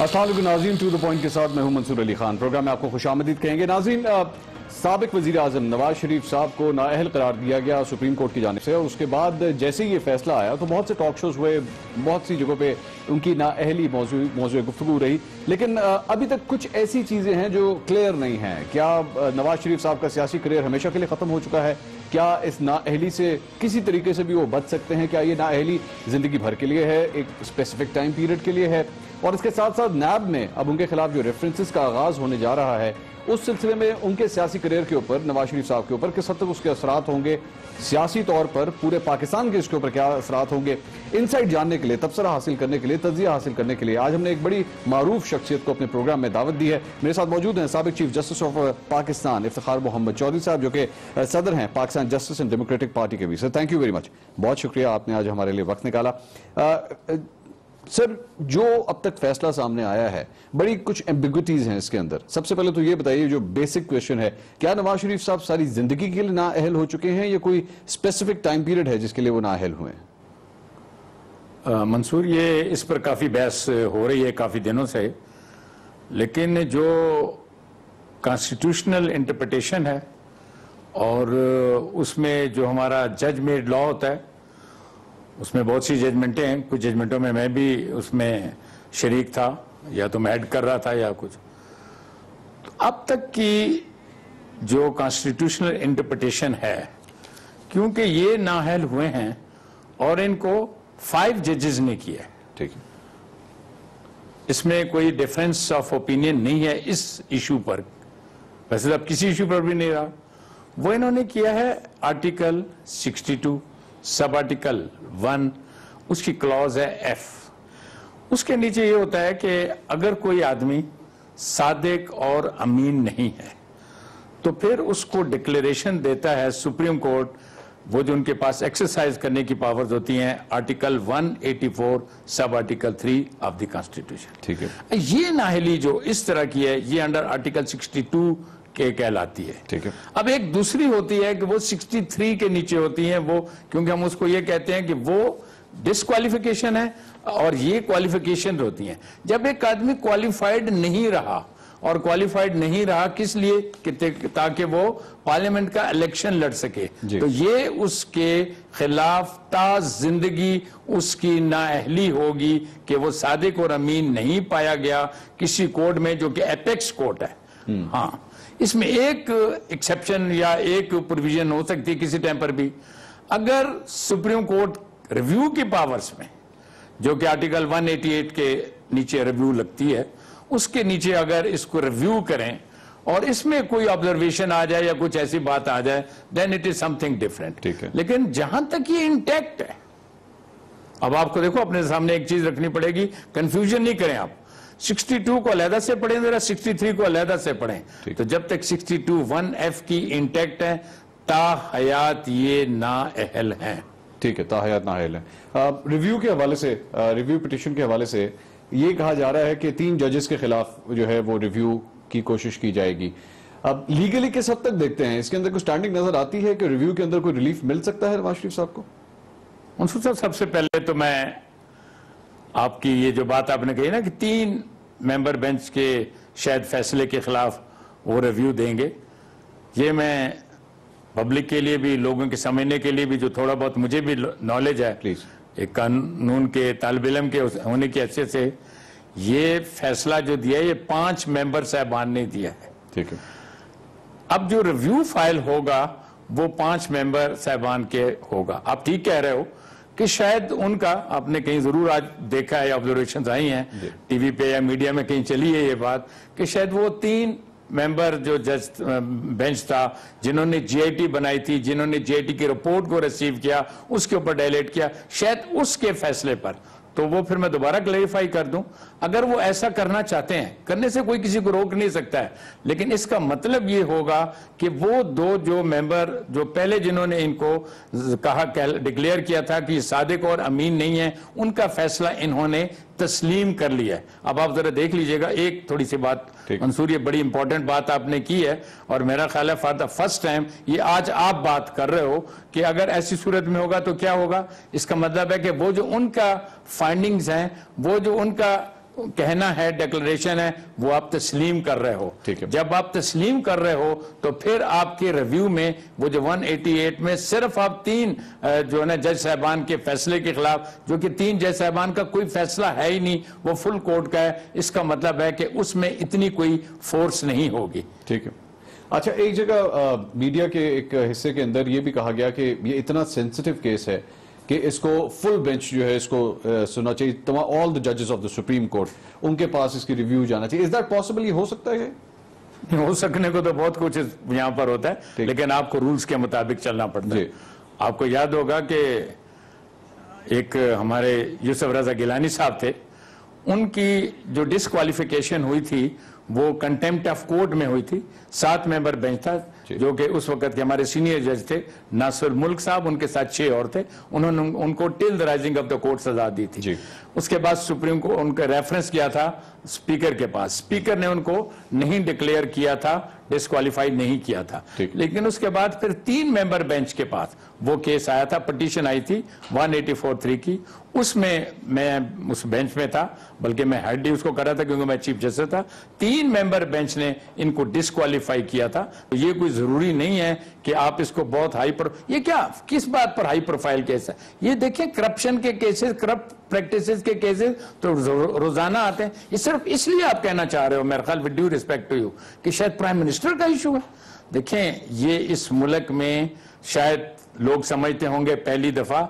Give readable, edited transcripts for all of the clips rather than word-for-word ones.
अस्सलाम वालेकुम नाज़रीन, टू द पॉइंट के साथ मैं हूं मंसूर अली खान। प्रोग्राम में आपको खुशामदीद कहेंगे। नाज़रीन, साबिक वज़ीर आज़म नवाज शरीफ साहब को नाअहल करार दिया गया सुप्रीम कोर्ट की जानिब से, और उसके बाद जैसे ही ये फैसला आया तो बहुत से टॉक शोज हुए, बहुत सी जगहों पे उनकी नाअहली मौजूद गुफ्तगू रही, लेकिन अभी तक कुछ ऐसी चीज़ें हैं जो क्लियर नहीं हैं। क्या नवाज शरीफ साहब का सियासी करियर हमेशा के लिए ख़त्म हो चुका है? क्या इस नाअहली से किसी तरीके से भी वो बच सकते हैं? क्या ये नाअहली ज़िंदगी भर के लिए है, एक स्पेसिफिक टाइम पीरियड के लिए है? और इसके साथ साथ नैब में अब उनके खिलाफ जो रेफरेंसेस का आगाज होने जा रहा है, उस सिलसिले में उनके सियासी करियर के ऊपर, नवाज शरीफ साहब के ऊपर किस हद तक उसके असरात होंगे, सियासी तौर पर पूरे पाकिस्तान के इसके ऊपर क्या असरात होंगे, इनसाइट जानने के लिए, तबसरा हासिल करने के लिए, तज्जिया हासिल करने के लिए आज हमने एक बड़ी मारूफ शख्सियत को अपने प्रोग्राम में दावत दी है। मेरे साथ मौजूद हैं साबिक chief justice of Pakistan Iftikhar Mohammad Chaudhry साहब, जो कि सदर हैं Pakistan justice and democratic party के भी। Sir, thank you very much, बहुत शुक्रिया, आपने आज हमारे लिए वक्त निकाला। सर, जो अब तक फैसला सामने आया है, बड़ी कुछ एम्बिग्विटीज हैं इसके अंदर। सबसे पहले तो ये बताइए, जो बेसिक क्वेश्चन है, क्या नवाज शरीफ साहब सारी जिंदगी के लिए नाअहल हो चुके हैं या कोई स्पेसिफिक टाइम पीरियड है जिसके लिए वो नाअहल हुए हैं? मंसूर, ये इस पर काफी बहस हो रही है काफी दिनों से, लेकिन जो कॉन्स्टिट्यूशनल इंटरप्रिटेशन है और उसमें जो हमारा जज मेड लॉ होता है, उसमें बहुत सी जजमेंटें हैं। कुछ जजमेंटों में मैं भी उसमें शरीक था, या तो मैं हेड कर रहा था या कुछ। तो अब तक की जो कॉन्स्टिट्यूशनल इंटरप्रिटेशन है, क्योंकि ये नाअहल हुए हैं और इनको 5 जजेस ने किया है, ठीक है, इसमें कोई डिफरेंस ऑफ ओपिनियन नहीं है इस इशू पर। वैसे अब किसी इशू पर भी नहीं रहा। वो इन्होंने किया है आर्टिकल 62 सब आर्टिकल 1, उसकी क्लॉज है एफ। उसके नीचे ये होता है कि अगर कोई आदमी सादिक और अमीन नहीं है तो फिर उसको डिक्लेरेशन देता है सुप्रीम कोर्ट, वो जो उनके पास एक्सरसाइज करने की पावर्स होती हैं, article 184 sub article 3 of the constitution. ठीक है, ये नाअहली जो इस तरह की है, ये अंडर आर्टिकल 62 के कहलाती है। ठीक है। अब एक दूसरी होती है कि वो 63 के नीचे होती है, वो क्योंकि हम उसको ये कहते हैं कि वो डिस्क्वालिफिकेशन है और ये क्वालिफिकेशन होती हैं। जब एक आदमी क्वालिफाइड नहीं रहा, और क्वालिफाइड नहीं रहा किस लिए, ताकि वो पार्लियामेंट का इलेक्शन लड़ सके, तो ये उसके खिलाफ ता जिंदगी उसकी नाअहली होगी कि वो सादिक और अमीन नहीं पाया गया किसी कोर्ट में, जो कि एपेक्स कोर्ट है। हाँ, इसमें एक एक्सेप्शन या एक प्रोविजन हो सकती है किसी टाइम पर भी, अगर सुप्रीम कोर्ट रिव्यू की पावर्स में, जो कि आर्टिकल 188 के नीचे रिव्यू लगती है, उसके नीचे अगर इसको रिव्यू करें और इसमें कोई ऑब्जर्वेशन आ जाए या कुछ ऐसी बात आ जाए, then it is something different. लेकिन जहां तक ये इंटैक्ट है, अब आपको देखो अपने सामने एक चीज रखनी पड़ेगी, कंफ्यूजन नहीं करें आप। 62 को अलहदा से पढ़ें जरा, 63 को अलहदा से पढ़ें। तो जब तक 62 1F की इंटैक्ट है, ताहयात ये नाअहल हैं। ठीक है, ताहयात नाअहल है। रिव्यू के हवाले से, रिव्यू पिटीशन के हवाले से ये कहा जा रहा है कि 3 जजेस के खिलाफ जो है वो रिव्यू की कोशिश की जाएगी। अब लीगली किस हद तक देखते हैं, इसके अंदर कोई स्टैंडिंग नजर आती है कि रिव्यू के अंदर कोई रिलीफ मिल सकता है नवाज शरीफ साहब को? मंसूर साहब, सबसे पहले तो मैं आपकी ये जो बात आपने कही ना कि 3 मेंबर बेंच के शायद फैसले के खिलाफ वो रिव्यू देंगे, ये मैं पब्लिक के लिए भी, लोगों के समझने के लिए भी, जो थोड़ा बहुत मुझे भी नॉलेज है, प्लीज, एक कानून के तालिब इल्म के होने की हैसियत से, ये फैसला जो दिया है ये 5 मेंबर साहबान ने दिया है। ठीक है। अब जो रिव्यू फाइल होगा वो 5 मेंबर साहबान के होगा। आप ठीक कह रहे हो कि शायद उनका, आपने कहीं जरूर आज देखा है, ऑब्जर्वेशंस आई हैं टीवी पे या मीडिया में कहीं चली है ये बात, कि शायद वो 3 मेंबर जो जज बेंच था, जिन्होंने जीआईटी बनाई थी, जिन्होंने जीआईटी की रिपोर्ट को रिसीव किया, उसके ऊपर डायलेट किया, शायद उसके फैसले पर, तो वो फिर मैं दोबारा क्लैरिफाई कर दूं, अगर वो ऐसा करना चाहते हैं, करने से कोई किसी को रोक नहीं सकता है, लेकिन इसका मतलब ये होगा कि वो 2 जो मेंबर जो पहले जिन्होंने इनको कहा, डिक्लेयर किया था कि सादिक और अमीन नहीं है, उनका फैसला इन्होंने तस्लीम कर लिया है। अब आप जरा देख लीजिएगा, एक थोड़ी सी बात मंसूर, ये बड़ी इंपॉर्टेंट बात आपने की है, और मेरा ख्याल है फॉर द फर्स्ट टाइम ये आज आप बात कर रहे हो कि अगर ऐसी सूरत में होगा तो क्या होगा। इसका मतलब है कि वो जो उनका फाइंडिंग्स हैं, वो जो उनका कहना है, डिक्लेरेशन है, वो आप तस्लीम कर रहे हो। ठीक है। जब आप तस्लीम कर रहे हो तो फिर आपके रिव्यू में वो जो 188 में सिर्फ आप 3 जो है ना जज साहबान के फैसले के खिलाफ, जो कि 3 जज साहबान का कोई फैसला है ही नहीं, वो फुल कोर्ट का है, इसका मतलब है कि उसमें इतनी कोई फोर्स नहीं होगी। ठीक है। अच्छा, एक जगह मीडिया के एक हिस्से के अंदर ये भी कहा गया कि ये इतना सेंसिटिव केस है कि इसको फुल बेंच जो है इसको सुनना चाहिए, तमाम ऑल द जजेस ऑफ द सुप्रीम कोर्ट, उनके पास इसकी रिव्यू जाना चाहिए। Is that possible? ये हो सकता है? हो सकने को तो बहुत कुछ यहां पर होता है, लेकिन आपको रूल्स के मुताबिक चलना पड़ता है। आपको याद होगा कि एक हमारे यूसुफ रजा गिलानी साहब थे, उनकी जो डिस्क्वालिफिकेशन हुई थी वो कंटेम्प्ट ऑफ कोर्ट में हुई थी। 7 मेंबर बेंच था, जो कि उस वक्त के हमारे सीनियर जज थे नासिर मुल्क साहब, उनके साथ 6 और थे। उन्होंने उनको till the rising of the court सजा दी थी। उसके बाद सुप्रीम कोर्ट उनका रेफरेंस किया था स्पीकर के पास, स्पीकर ने उनको नहीं डिक्लेयर किया था, डिस्क्वालीफाइड नहीं किया था। लेकिन उसके बाद फिर 3 मेंबर बेंच के पास वो केस आया था, पिटीशन आई थी 184(3) की, उसमें मैं उस बेंच में था, बल्कि मैं हेड ही उसको कर रहा था क्योंकि मैं चीफ जस्टिस था। 3 मेंबर बेंच ने इनको डिस्क्वालीफाई किया था। तो ये कोई जरूरी नहीं है कि आप इसको बहुत हाई ये क्या, किस बात पर हाई प्रोफाइल केस है? ये देखिए, करप्शन के केसेस, करप्ट प्रैक्टिसेस के केसेस तो रोजाना आते हैं। ये सिर्फ इसलिए आप कहना चाह रहे हो, मेरे ख्याल with due respect to you, कि शायद प्राइम मिनिस्टर का इशू है। देखें, ये इस मुल्क में शायद लोग समझते होंगे पहली दफा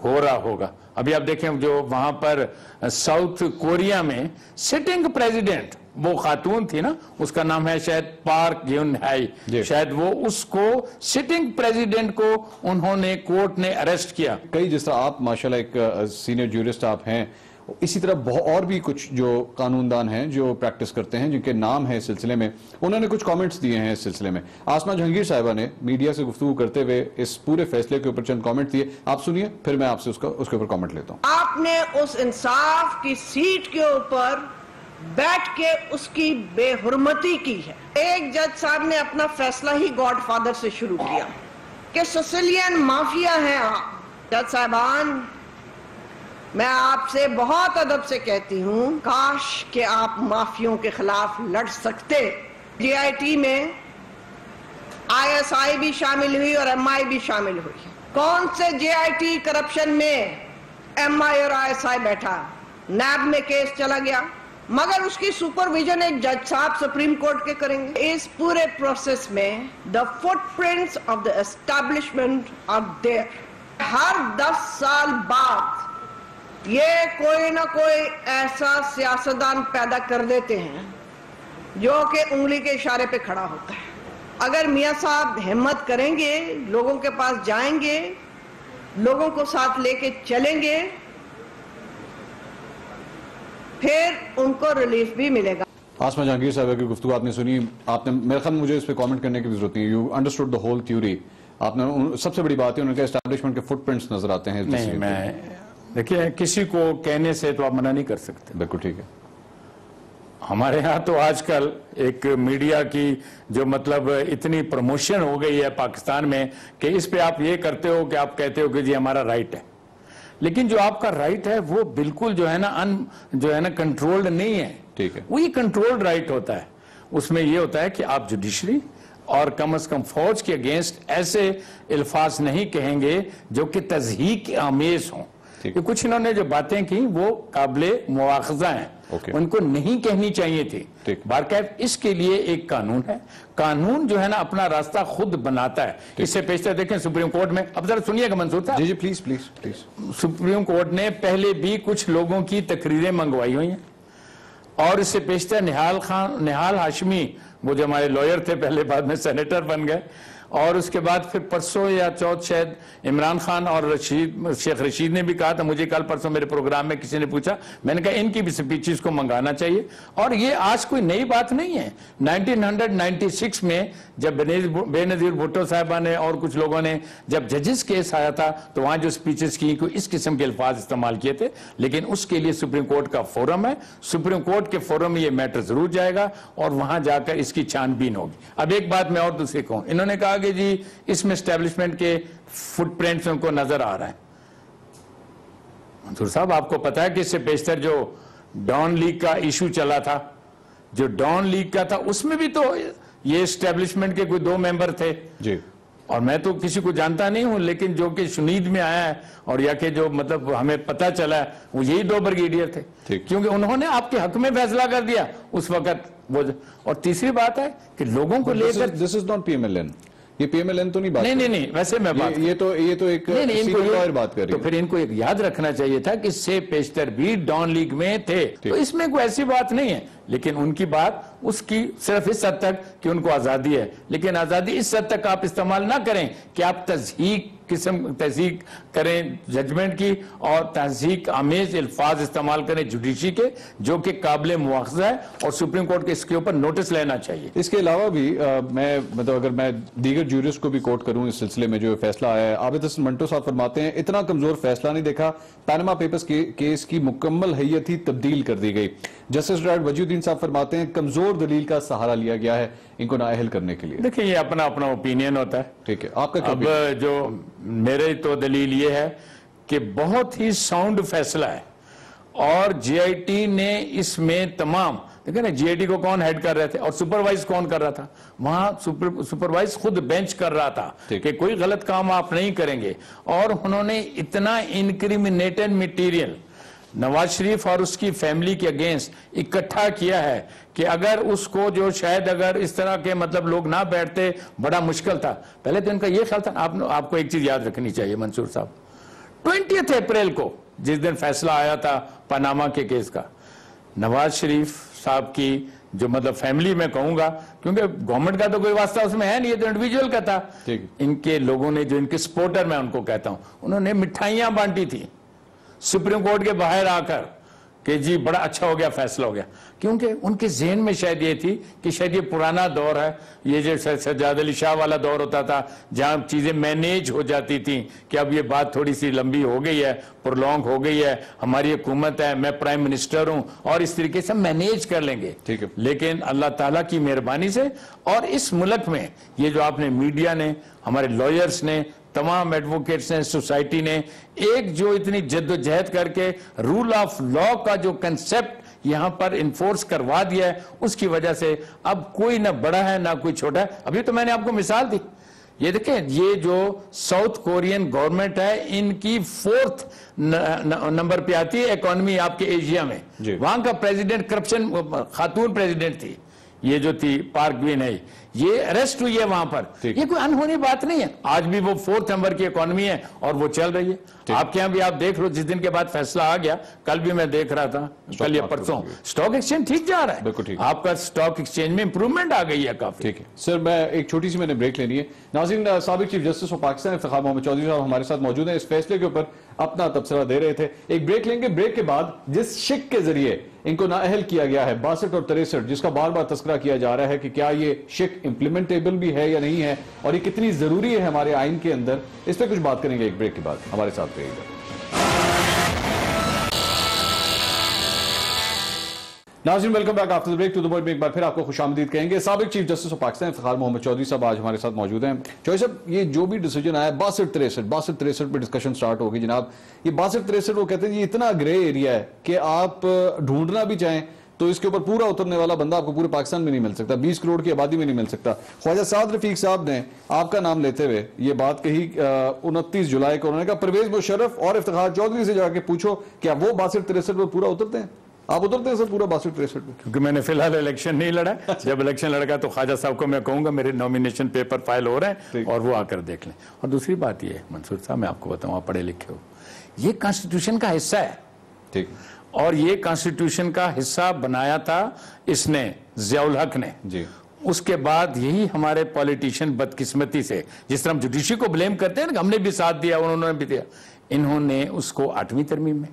हो रहा होगा। अभी आप देखें, जो वहां पर साउथ कोरिया में सिटिंग प्रेसिडेंट, वो खातून थी ना, उसका नाम है शायद पार्क गेन हाई, शायद वो, उसको सिटिंग प्रेसिडेंट को उन्होंने कोर्ट ने अरेस्ट किया। कई, जिस तरह आप माशाल्लाह एक सीनियर ज्यूरिस्ट आप हैं, इसी तरह बहुत और भी कुछ जो कानूनदान हैं जो प्रैक्टिस करते हैं, जिनके नाम है इस सिलसिले में, उन्होंने कुछ कमेंट्स दिए हैं इस सिलसिले में। आसमा जहांगीर साहिबा ने मीडिया से गुफ्तगू करते हुए इस पूरे फैसले के ऊपर चंद कमेंट दिए, आप सुनिए, फिर मैं आपसे उसके ऊपर कमेंट लेता हूं। आपने उस इंसाफ की सीट के ऊपर बैठ के उसकी बेहुरमती की है। एक जज साहब ने अपना फैसला ही गॉडफादर से शुरू किया कि सिसिलियन माफिया हैं आप। जज साहबान, मैं आपसे बहुत अदब से कहती हूं, काश कि आप माफियों के खिलाफ लड़ सकते। जीआईटी में आईएसआई भी शामिल हुई और एमआई भी शामिल हुई। कौन से जीआईटी करप्शन में एमआई और आईएसआई बैठा? नैब में केस चला गया, मगर उसकी सुपरविजन एक जज साहब सुप्रीम कोर्ट के करेंगे। इस पूरे प्रोसेस में the footprints of the establishment are there. हर 10 साल बाद ये कोई ना कोई ऐसा सियासतदान पैदा कर देते हैं जो कि उंगली के इशारे पे खड़ा होता है। अगर मियां साहब हिम्मत करेंगे, लोगों के पास जाएंगे, लोगों को साथ लेके चलेंगे, फिर उनको रिलीफ भी मिलेगा। आसमा जहांगीर साहब की गुफ्तगू आपने सुनी, आपने, मेरे ख्याल मुझे इस पे कमेंट करने की भी जरूरत नहीं, you understood the whole theory. आपने, सबसे बड़ी बात है उनके एस्टैब्लिशमेंट के फुटप्रिंट्स नजर आते हैं। नहीं, मैं देखिए, किसी को कहने से तो आप मना नहीं कर सकते। बिल्कुल ठीक है। हमारे यहाँ तो आजकल एक मीडिया की जो मतलब इतनी प्रमोशन हो गई है पाकिस्तान में कि इस पे आप ये करते हो कि आप कहते हो कि जी हमारा राइट है, लेकिन जो आपका राइट है वो बिल्कुल जो है ना कंट्रोल्ड नहीं है। ठीक है, वही कंट्रोल्ड राइट होता है। उसमें ये होता है कि आप जुडिशरी और कम से कम फौज के अगेंस्ट ऐसे अल्फाज नहीं कहेंगे जो कि तज़हीक आमेज हों। कुछ इन्होंने जो बातें की वो काबिले मुआखजा हैं, उनको नहीं कहनी चाहिए थी। बारकैफ इसके लिए एक कानून है, कानून जो है ना अपना रास्ता खुद बनाता है। इससे पेशतर देखें सुप्रीम कोर्ट में, अब जरा सुनिएगा मंसूर साहब। जी please please please. Supreme Court ने पहले भी कुछ लोगों की तकरीरें मंगवाई हुई हैं, और इससे पेशतर निहाल हाशमी, वो जो हमारे लॉयर थे पहले, बाद में सेनेटर बन गए, और उसके बाद फिर परसों या चौथ शायद इमरान खान और शेख रशीद ने भी कहा था, मुझे कल परसों मेरे प्रोग्राम में किसी ने पूछा, मैंने कहा इनकी भी स्पीचेस को मंगाना चाहिए। और ये आज कोई नई बात नहीं है। 1996 में जब बेनजीर भुट्टो साहबा ने और कुछ लोगों ने जब जजेस केस आया था तो वहां जो स्पीचेस की कोई इस किस्म के अल्फाज इस्तेमाल किए थे, लेकिन उसके लिए सुप्रीम कोर्ट का फोरम है, सुप्रीम कोर्ट के फोरम में ये मैटर जरूर जाएगा और वहां जाकर इसकी छानबीन होगी। अब एक बात मैं और दूसरी कहूं, इन्होंने कहा कि जी इसमें एस्टैब्लिशमेंट के फुटप्रिंट्स उनको नजर आ रहा है। मंसूर साहब, आपको पता है कि इससे पेशतर जो डॉन लीग का इशू चला था, जो डॉन लीग का था उसमें भी तो ये एस्टेब्लिशमेंट के कोई 2 मेंबर थे जी, और मैं तो किसी को जानता नहीं हूं, लेकिन जो कि सुनीद में आया है और या कि जो मतलब हमें पता चला है वो यही 2 ब्रिगेडियर थे, क्योंकि उन्होंने आपके हक में फैसला कर दिया उस वक्त वो। और तीसरी बात है कि लोगों को लेकर, दिस इज नॉट पीएमएलएन, ये पीएमएलएन तो नहीं बात, नहीं वैसे मैं बात, ये तो एक इनको बात कर रही है। तो फिर इनको एक याद रखना चाहिए था कि से पेशतर भी डॉन लीग में थे, तो इसमें कोई ऐसी बात नहीं है, लेकिन उनकी बात उसकी सिर्फ इस हद तक कि उनको आजादी है, लेकिन आजादी इस हद तक आप इस्तेमाल ना करें कि आप तहजीक करें जजमेंट की और तहजीक आमेज अल्फाज इस्तेमाल करें जुडिशरी के, जो कि काबिल मुआखजा है और सुप्रीम कोर्ट के इसके ऊपर नोटिस लेना चाहिए। इसके अलावा भी मैं मतलब अगर मैं दीगर जूरिस्ट को भी कोट करूं इस सिलसिले में जो फैसला आया है, आबिद हसन मंटो साहब फरमाते हैं इतना कमजोर फैसला नहीं देखा, पैनामा पेपर्स केस की मुकम्मल हैयत ही तब्दील कर दी गई। जस्टिस डॉक्टर वजीउद्दीन साहब फरमाते हैं कमजोर दलील का सहारा लिया गया है इनको नाअहल करने के लिए। देखिए ये अपना अपना ओपिनियन होता है, ठीक है, आपका क्या? अब जो मेरे तो दलील ये है कि बहुत ही साउंड फैसला है और जीआईटी ने इसमें तमाम, देखिए ना जीआईटी को कौन हेड कर रहे थे और सुपरवाइज कौन कर रहा था, वहां सुपरवाइज खुद बेंच कर रहा था कि कोई गलत काम आप नहीं करेंगे, और उन्होंने इतना इनक्रिमिनेटेड मटेरियल नवाज शरीफ और उसकी फैमिली के अगेंस्ट इकट्ठा किया है कि अगर उसको जो शायद अगर इस तरह के मतलब लोग ना बैठते बड़ा मुश्किल था। पहले तो इनका यह ख्याल था, आपको एक चीज याद रखनी चाहिए मंसूर साहब, 20 अप्रैल को जिस दिन फैसला आया था पनामा के केस का, नवाज शरीफ साहब की जो मतलब फैमिली में कहूंगा, क्योंकि गवर्नमेंट का तो कोई वास्ता उसमें है नहीं, ये तो इंडिविजुअल का था, इनके लोगों ने जो इनके सपोर्टर मैं उनको कहता हूं, उन्होंने मिठाइयां बांटी थी सुप्रीम कोर्ट के बाहर आकर कि जी बड़ा अच्छा हो गया, फैसला हो गया, क्योंकि उनके जहन में शायद ये थी कि शायद ये पुराना दौर है, ये जो सज्जाद अली शाह वाला दौर होता था जहां चीजें मैनेज हो जाती थी कि अब ये बात थोड़ी सी लंबी हो गई है, प्रोलॉन्ग हो गई है, हमारी हुकूमत है, मैं प्राइम मिनिस्टर हूं और इस तरीके से मैनेज कर लेंगे। ठीक है, लेकिन अल्लाह ताला की मेहरबानी से और इस मुल्क में ये जो आपने मीडिया ने, हमारे लॉयर्स ने, तमाम एडवोकेट्स ने, सोसाइटी ने एक जो इतनी जद्दोजहद करके रूल ऑफ लॉ का जो कंसेप्ट यहां पर इन्फोर्स करवा दिया है, उसकी वजह से अब कोई ना बड़ा है ना कोई छोटा है। अभी तो मैंने आपको मिसाल दी, ये देखें, ये जो साउथ कोरियन गवर्नमेंट है इनकी 4th नंबर पे आती है इकोनॉमी आपके एशिया में, वहां का प्रेसिडेंट करप्शन, खातून प्रेसिडेंट थी, ये जो थी पार्क ग्विन है, ये अरेस्ट हुई है वहां पर, ये कोई अनहोनी बात नहीं है, आज भी वो 4th नंबर की इकोनॉमी है और वो चल रही है। आपके यहां भी आप देख लो, जिस दिन के बाद फैसला आ गया, कल भी मैं देख रहा था, कल या परसों, स्टॉक एक्सचेंज ठीक जा रहा है, आपका स्टॉक एक्सचेंज में इंप्रूवमेंट आ गई है काफी। ठीक है सर, मैं एक छोटी सी मैंने ब्रेक लेनी है। नाज़रीन, साबिक chief justice of Pakistan Iftikhar Mohammad Chaudhry साहब हमारे साथ मौजूद हैं, इस फैसले के ऊपर अपना तबसरा दे रहे थे। एक ब्रेक लेंगे, ब्रेक के बाद जिस शिक के जरिए इनको नाअहल किया गया है 62 और 63, जिसका बार बार तस्करा किया जा रहा है कि क्या ये शिक इंप्लीमेंटेबल भी है या नहीं है और ये कितनी जरूरी है हमारे आइन के अंदर, इस पर कुछ बात करेंगे एक ब्रेक के बाद। हमारे साथ रहिएगा। नाज़रीन, welcome back after the break to the point में एक बार फिर आपको खुशामदीद कहेंगे। साबिक chief justice of Pakistan Iftikhar Mohammad Chaudhry साहब आज हमारे साथ मौजूद हैं। चौधरी साहब, ये जो भी डिसीजन आया 62-63 पे डिस्कशन स्टार्ट होगी जनाब, ये 62-63 वो कहते हैं ये इतना ग्रे एरिया है कि आप ढूंढना भी चाहें तो इसके ऊपर पूरा उतरने वाला बंदा आपको पूरे पाकिस्तान में नहीं मिल सकता, 20 करोड़ की आबादी में नहीं मिल सकता। ख्वाजा साद रफीक साहब ने आपका नाम लेते हुए ये बात कही 29 जुलाई को, उन्होंने कहा परवेज मुशर्रफ और इफ्तिखार चौधरी से जाके पूछो क्या वो 62-63 पर पूरा उतरते हैं। आप उतरते हैं सर पूरा 62-63 पे? क्योंकि मैंने फिलहाल इलेक्शन नहीं लड़ा, जब इलेक्शन लड़का तो ख्वाजा साहब को मैं कहूंगा मेरे नॉमिनेशन पेपर फाइल हो रहे हैं और वो आकर देख लें। और दूसरी बात ये मंसूर साहब, मैं आपको बताऊं, आप पढ़े लिखे हो, ये कॉन्स्टिट्यूशन का हिस्सा है, ठीक, और ये कॉन्स्टिट्यूशन का हिस्सा बनाया था इसने, जियाउल हक ने जी। उसके बाद यही हमारे पॉलिटिशियन बदकिस्मती से, जिस तरह हम जुडिशरी को ब्लेम करते हैं ना, हमने भी साथ दिया उन्होंने भी दिया, इन्होंने उसको 8वीं तरमीम में,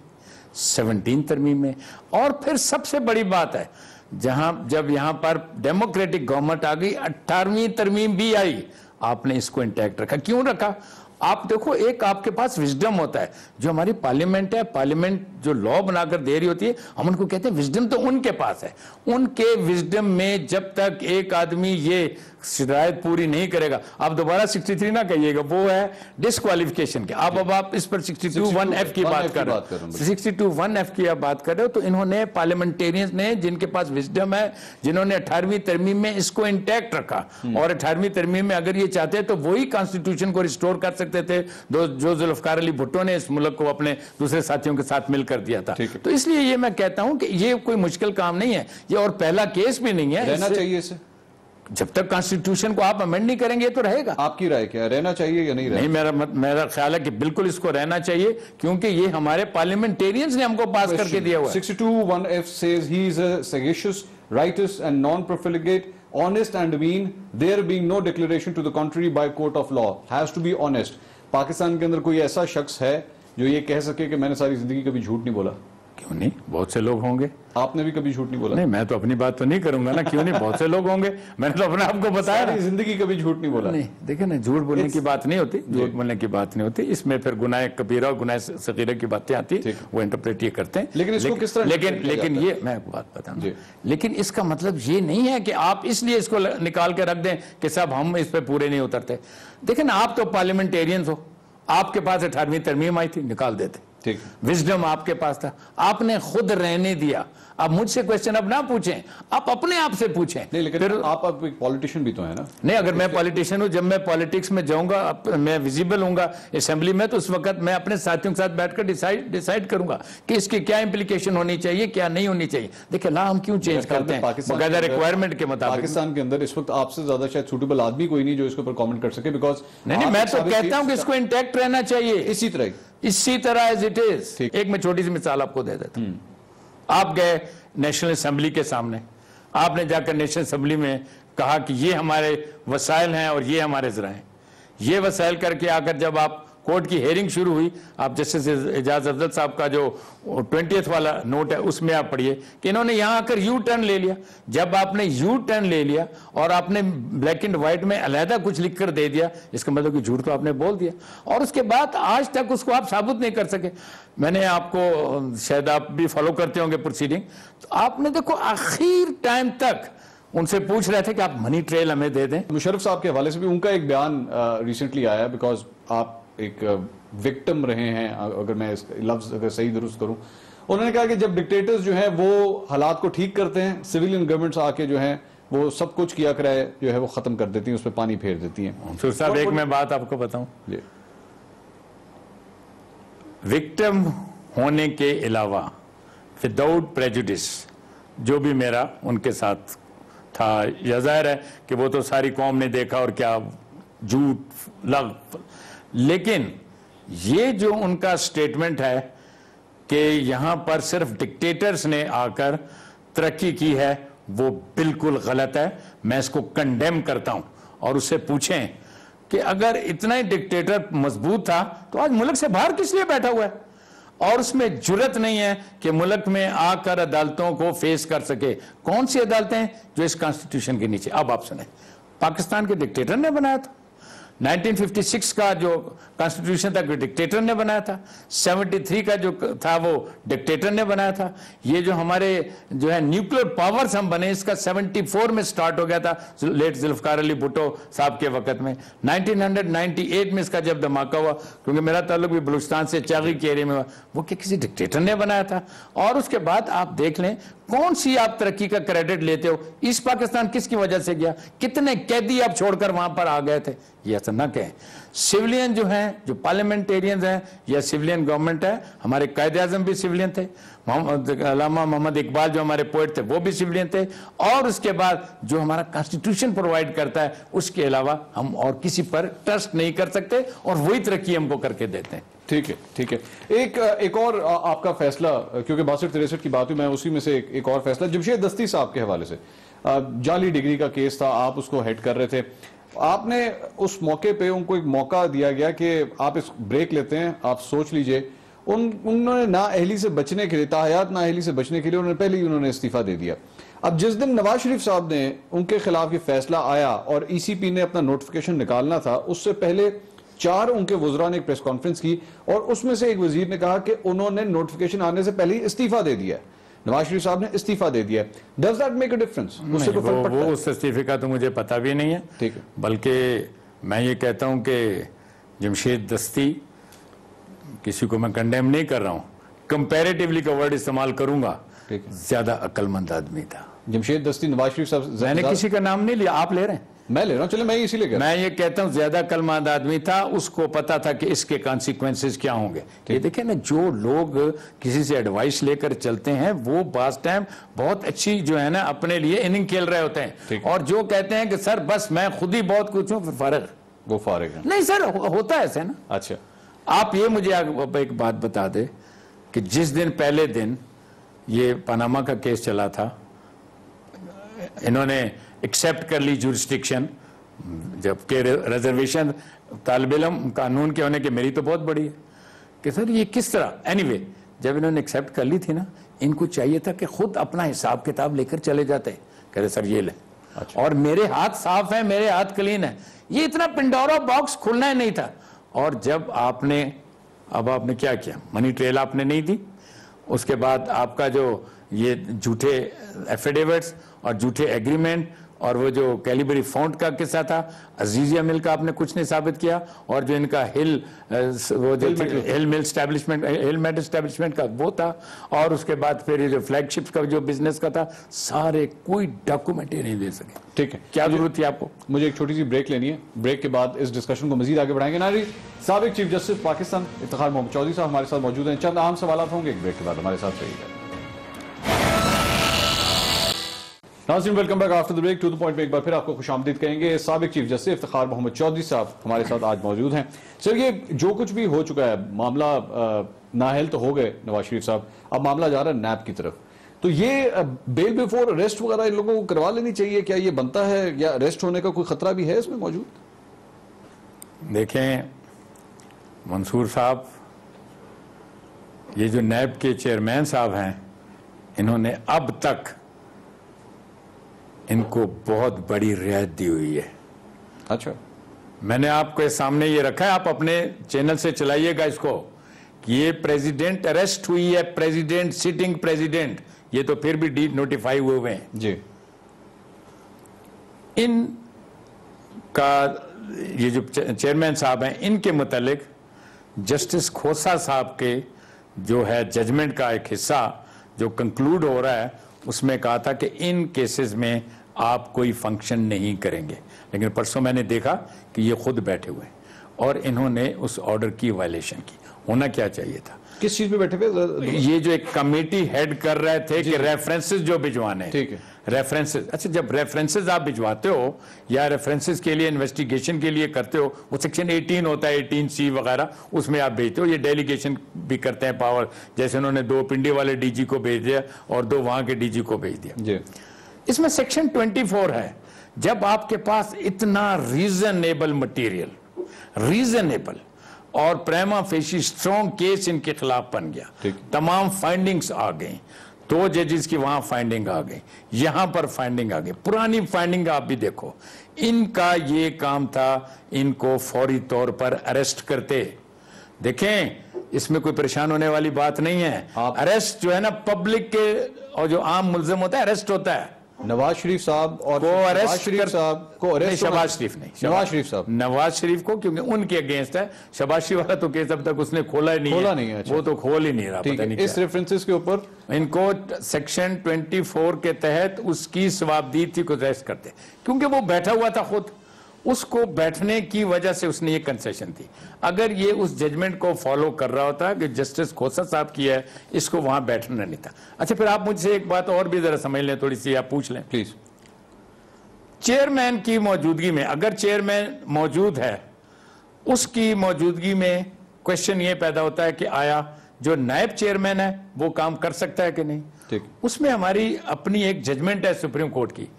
17 तरमीम में, और फिर सबसे बड़ी बात है जब यहां पर डेमोक्रेटिक गवर्नमेंट आ गई 18वीं तरमीम भी आई, आपने इसको इंटैक्ट रखा। क्यों रखा? आप देखो, एक आपके पास विजडम होता है, जो हमारी पार्लियामेंट है, पार्लियामेंट जो लॉ बनाकर दे रही होती है, हम उनको कहते हैं विजडम तो उनके पास है। उनके विजडम में जब तक एक आदमी ये शिकायत पूरी नहीं करेगा, आप दोबारा 63 ना कहिएगा, वो है डिस्क्वालिफिकेशन के। अब आप इस पर 62(1)(f की बात कर रहे हो, 62(1)(f की आप बात कर रहे हो, तो इन्होंने पार्लियामेंटेरियंस ने, जिनके पास विजडम है, जिन्होंने 18वीं तरमीम में इसको इंटैक्ट रखा, और 18वीं तरमीम में अगर ये चाहते तो वही कॉन्स्टिट्यूशन को रिस्टोर कर सकते थे जो जुल्फकार अली भुट्टो ने इस मुल्क को अपने दूसरे साथियों के साथ मिलकर दिया था। तो इसलिए ये मैं कहता हूं कि ये कोई मुश्किल काम नहीं है, ये और पहला केस भी नहीं है। रहना चाहिए इसे, जब तक कॉन्स्टिट्यूशन को आप अमेंड नहीं करेंगे तो रहेगा। आपकी राय क्या है, रहना चाहिए या नहीं? नहीं, मेरा ख्याल है कि बिल्कुल इसको रहना चाहिए, क्योंकि ये हमारे पार्लियामेंटेरियंस ने हमको पास करके दिया हुआ है। 62(1)(f says he is a sagacious, righteous and non-profligate, honest and mean, there being no declaration to the contrary by court of law, has to be honest। Pakistan के अंदर कोई ऐसा शख्स है जो ये कह सके कि मैंने सारी जिंदगी कभी झूठ नहीं बोला? क्यों नहीं, बहुत से लोग होंगे। आपने भी कभी झूठ नहीं बोला? नहीं, मैं तो अपनी बात तो नहीं करूंगा ना, क्यों नहीं, बहुत से लोग होंगे, मैंने तो अपने आप को बताया ना। जिंदगी कभी झूठ नहीं बोला? नहीं, देखिए ना, झूठ बोलने की बात नहीं होती, झूठ बोलने की बात नहीं होती, इसमें फिर गुनाह कबीरा और गुनाह सगीरा की बातें आती है, वो इंटरप्रेट ये करते हैं। लेकिन इसको किस तरह, लेकिन ये मैं बात बताऊं, लेकिन इसका मतलब ये नहीं है कि आप इसलिए इसको निकाल के रख दें कि साहब हम इस पे पूरे नहीं उतरते। देखिए ना, आप तो पार्लियामेंटेरियंस हो, आपके पास 18वीं तरमीम आई थी, निकाल देते, ठीक, विजडम आपके पास था, आपने खुद रहने दिया। अब मुझसे क्वेश्चन अब ना पूछें, आप अपने आप से पूछें। नहीं, लेकिन फिर आप एक पॉलिटिशियन भी तो है ना? नहीं, अगर मैं पॉलिटिशियन हूं, जब मैं पॉलिटिक्स में जाऊंगा, मैं विजिबल होऊंगा असेंबली में, तो उस वक्त मैं अपने साथियों के साथ बैठकर डिसाइड करूंगा कि इसकी क्या इंप्लीकेशन होनी चाहिए, क्या नहीं होनी चाहिए। देखिए ना, हम क्यों चेंज करते हैं बकायदा रिक्वायरमेंट के मुताबिक। पाकिस्तान के अंदर इस वक्त आपसे ज्यादा शायद सूटेबल आदमी कोई नहीं जो इसके ऊपर कमेंट कर सके, बिकॉज नहीं, मैं तो कहता हूं कि इसको इंटैक्ट रहना चाहिए इसी तरह एज इट इज। एक मैं छोटी सी मिसाल आपको दे देता हूं। आप गए नेशनल असेंबली के सामने, आपने जाकर नेशनल असेंबली में कहा कि ये हमारे वसाइल हैं और ये हमारे ज़रा हैं। ये वसाइल करके आकर जब आप कोर्ट की हेयरिंग शुरू हुई, आप जस्टिस एजाज अफजल साहब का जो 20th वाला नोट है उसमें आप पढ़िए कि इन्होंने यहां आकर यू टर्न ले लिया। जब आपने यू टर्न ले लिया और आपने ब्लैक एंड व्हाइट में अलहदा कुछ लिखकर दे दिया, इसका मतलब कि झूठ तो आपने बोल दिया, और उसके बाद आज तक उसको आप साबित नहीं कर सके। मैंने आपको, शायद आप भी फॉलो करते होंगे प्रोसीडिंग, तो आपने देखो आखिर टाइम तक उनसे पूछ रहे थे कि आप मनी ट्रेल हमें दे दें। मुशर्रफ साहब के हवाले से भी उनका एक बयान रिसेंटली आया, बिकॉज आप एक विक्टिम रहे हैं, अगर मैं इस लफ्ज अगर सही दुरुस्त करूं। उन्होंने कहा कि जब डिक्टेटर्स जो हैं वो हालात को ठीक करते हैं, सिविलियन गवर्नमेंट्स आके जो हैं वो सब कुछ किया कराए जो है वो खत्म कर देती हैं, उस पर पानी फेर देती हैं। तो साहब एक मैं बात आपको बताऊं, विक्टिम होने के अलावा विदाउट प्रेजुडिस जो भी मेरा उनके साथ था, या जाहिर है कि वो तो सारी कौम ने देखा और क्या झूठ लग, लेकिन ये जो उनका स्टेटमेंट है कि यहां पर सिर्फ डिक्टेटर्स ने आकर तरक्की की है, वो बिल्कुल गलत है। मैं इसको कंडेम करता हूं, और उससे पूछें कि अगर इतना ही डिक्टेटर मजबूत था तो आज मुल्क से बाहर किस लिए बैठा हुआ है, और उसमें जुर्रत नहीं है कि मुल्क में आकर अदालतों को फेस कर सके। कौन सी अदालतें? जो इस कॉन्स्टिट्यूशन के नीचे। अब आप सुने, पाकिस्तान के डिक्टेटर ने बनाया था, 1956 का जो कॉन्स्टिट्यूशन था डिक्टेटर ने बनाया था, 73 का जो था वो डिक्टेटर ने बनाया था। ये जो हमारे जो है न्यूक्लियर पावर्स हम बने, इसका 74 में स्टार्ट हो गया था लेट जुल्फकार अली भुट्टो साहब के वक्त में। 1998 में इसका जब धमाका हुआ, क्योंकि मेरा ताल्लुक भी बलूचिस्तान से चागी के एरिया में हुआ, वो किसी डिक्टेटर ने बनाया था। और उसके बाद आप देख लें कौन सी आप तरक्की का क्रेडिट लेते हो। ईस्ट पाकिस्तान किसकी वजह से गया? कितने कैदी आप छोड़कर वहां पर आ गए थे? ये ऐसा ना कहें। सिविलियन जो हैं, जो पार्लियामेंटेरियंस हैं, या सिविलियन गवर्नमेंट है, हमारे कायदे आजम भी सिविलियन थे, अल्लामा मोहम्मद इकबाल जो हमारे पोएट थे वो भी सिविलियन थे, और उसके बाद जो हमारा कॉन्स्टिट्यूशन प्रोवाइड करता है उसके अलावा हम और किसी पर ट्रस्ट नहीं कर सकते, और वही तरक्की हमको करके देते हैं। ठीक है, ठीक है। एक और आपका फैसला, क्योंकि 62-63 की बात हुई, मैं उसी में से एक और फैसला जमशेद दस्ती साहब के हवाले से, जाली डिग्री का केस था, आप उसको हेड कर रहे थे। आपने उस मौके पे उनको एक मौका दिया गया कि आप इस ब्रेक लेते हैं, आप सोच लीजिए। उन्होंने नाअहली से बचने के लिए, ताहयात नाअहली से बचने के लिए उन्होंने पहले ही उन्होंने इस्तीफा दे दिया। अब जिस दिन नवाज शरीफ साहब ने उनके खिलाफ ये फैसला आया और ECP ने अपना नोटिफिकेशन निकालना था, उससे पहले 4 उनके वज़रा ने एक प्रेस कॉन्फ्रेंस की और उसमें से एक वजीर ने कहा कि उन्होंने नोटिफिकेशन आने से पहले ही इस्तीफा दे दिया है। नवाज शरीफ साहब ने इस्तीफा दे दिया है। Does that make a difference? उससे कोई फर्क पड़ता है? वो उस इस्तीफे का तो मुझे पता भी नहीं है। ठीक है। बल्कि मैं ये कहता हूं कि जमशेद दस्ती, किसी को मैं कंडेम नहीं कर रहा हूं, कंपैरेटिवली का वर्ड इस्तेमाल करूंगा, ज्यादा अक्लमंद आदमी था। जमशेद दस्ती नवाज शरीफ साहब, मैंने किसी का नाम नहीं लिया, आप ले रहे हैं, मैं ले रहा हूं। चले मैं इसीलिए कह रहा हूं। मैं ये कहता हूं ज्यादा अक्लमंद आदमी था, उसको पता था कि इसके कॉन्सिक्वेंसेस क्या होंगे। ये देखें ना, जो लोग किसी से एडवाइस लेकर चलते हैं वो बास टाइम बहुत अच्छी जो है ना अपने लिए इनिंग खेल रहे होते हैं, और जो कहते हैं कि सर बस मैं खुद ही बहुत कुछ हूं, फिर फारिग, वो फारिग है। नहीं सर, होता है ऐसे ना। अच्छा, आप ये मुझे एक बात बता दे कि जिस दिन पहले दिन ये पनामा का केस चला था, इन्होंने एक्सेप्ट कर ली जुरिस्डिक्शन, जबकि रिजर्वेशन तालिब इल्म कानून के होने के मेरी तो बहुत बड़ी है, कि सर ये किस तरह। एनीवे, जब इन्होंने एक्सेप्ट कर ली थी ना, इनको चाहिए था कि खुद अपना हिसाब किताब लेकर चले जाते, कह रहे सर ये ले। अच्छा। और मेरे हाथ साफ है, मेरे हाथ क्लीन है, ये इतना पिंडोरा बॉक्स खुलना ही नहीं था। और जब आपने क्या किया, मनी ट्रेल आपने नहीं दी, उसके बाद आपका जो ये झूठे एफिडेविट्स और झूठे एग्रीमेंट और वो जो कैलिबरी फॉन्ट का किस्सा था, अजीजिया मिल का आपने कुछ नहीं साबित किया, और जो इनका हिल मिल एस्टैब्लिशमेंट, हिल मेट एस्टैब्लिशमेंट का वो था, और उसके बाद फिर ये जो फ्लैगशिप का जो बिजनेस का था, सारे कोई डॉक्यूमेंट ही नहीं दे सके। ठीक है, क्या जरूरत थी आपको? मुझे एक छोटी सी ब्रेक लेनी है, ब्रेक के बाद इस डिस्कशन को मजीद आगे बढ़ाएंगे। नारी साबिक चीफ जस्टिस पाकिस्तान इफ्तिखार मोहम्मद चौधरी साहब हमारे साथ मौजूद हैं। चंद अहम सवाल होंगे एक ब्रेक के बाद, हमारे साथ रहिएगा। नाज़रीन, welcome back after the break to the point में एक बार फिर आपको खुशामदीद कहेंगे। साबिक चीफ जस्टिस इफ्तिखार मोहम्मद चौधरी साहब हमारे साथ आज मौजूद हैं। सर, ये जो कुछ भी हो चुका है, मामला नाअहल तो हो गए नवाज शरीफ साहब, अब मामला जा रहा है नैब की तरफ, तो ये बेल बिफोर अरेस्ट वगैरह इन लोगों को करवा लेनी चाहिए, क्या ये बनता है, या अरेस्ट होने का कोई खतरा भी है इसमें मौजूद? देखें मंसूर साहब, ये जो नैब के चेयरमैन साहब हैं, इन्होंने अब तक इनको बहुत बड़ी रियायत दी हुई है। अच्छा, मैंने आपके सामने ये रखा है, आप अपने चैनल से चलाइएगा इसको, कि ये प्रेसिडेंट अरेस्ट हुई है, प्रेसिडेंट, सिटिंग प्रेसिडेंट, ये तो फिर भी डी नोटिफाई हुए हैं जी। इन का ये जो चेयरमैन साहब हैं, इनके मुतालिक जस्टिस खोसा साहब के जो है जजमेंट का एक हिस्सा जो कंक्लूड हो रहा है, उसमें कहा था कि इन केसेस में आप कोई फंक्शन नहीं करेंगे। लेकिन परसों मैंने देखा कि ये खुद बैठे हुए हैं और इन्होंने उस ऑर्डर की वायलेशन की। होना क्या चाहिए था? किस चीज पे बैठे हुए? ये जो एक कमेटी हेड कर रहे थे कि रेफरेंसेस जो भिजवाने, ठीक है, रेफरेंसेस। अच्छा, जब रेफरेंसेस आप भिजवाते हो या रेफरेंसेस के लिए इन्वेस्टिगेशन के लिए करते हो, वो सेक्शन 18 होता है, 18C वगैरह, उसमें आप भेजते हो। ये डेलीगेशन भी करते हैं पावर, जैसे उन्होंने 2 पिंडी वाले डीजी को भेज दिया और 2 वहां के डीजी को भेज दिया जी। इसमें सेक्शन 24 है, जब आपके पास इतना रीजनेबल मटीरियल, रीजनेबल और प्रेमा फेशी स्ट्रॉन्ग केस इनके खिलाफ बन गया, तमाम फाइंडिंग्स आ गई, 2 जजेस की वहां फाइंडिंग आ गई, यहां पर फाइंडिंग आ गई, पुरानी फाइंडिंग आप भी देखो। इनका ये काम था, इनको फौरी तौर पर अरेस्ट करते। देखें, इसमें कोई परेशान होने वाली बात नहीं है। अरेस्ट जो है ना, पब्लिक के और जो आम मुल्जिम होता है, अरेस्ट होता है। नवाज शरीफ साहब और अरेस्ट साहब को अरेस्ट, शहबाज शरीफ नहीं, नवाज शरीफ साहब, नवाज शरीफ को, क्योंकि उनके अगेंस्ट है। शहबाज शरीफ वाला तो केस अब तक उसने खोला ही नहीं है। अच्छा। वो तो खोल ही नहीं रहा, पता नहीं इस रेफरेंसेस के ऊपर इनको सेक्शन 24 के तहत उसकी जवाबदीदी को अरेस्ट करते, क्योंकि वो बैठा हुआ था खुद, उसको बैठने की वजह से उसने ये कंसेशन दी। अगर ये उस जजमेंट को फॉलो कर रहा होता कि जस्टिस खोसा साहब की है, इसको वहां बैठना नहीं था। अच्छा, फिर आप मुझसे एक बात और भी जरा समझ लें, थोड़ी सी आप पूछ लें प्लीज। चेयरमैन की मौजूदगी में, अगर चेयरमैन मौजूद है, उसकी मौजूदगी में क्वेश्चन ये पैदा होता है कि आया जो नायब चेयरमैन है वो काम कर सकता है कि नहीं। ठीक। उसमें हमारी अपनी एक जजमेंट है सुप्रीम कोर्ट की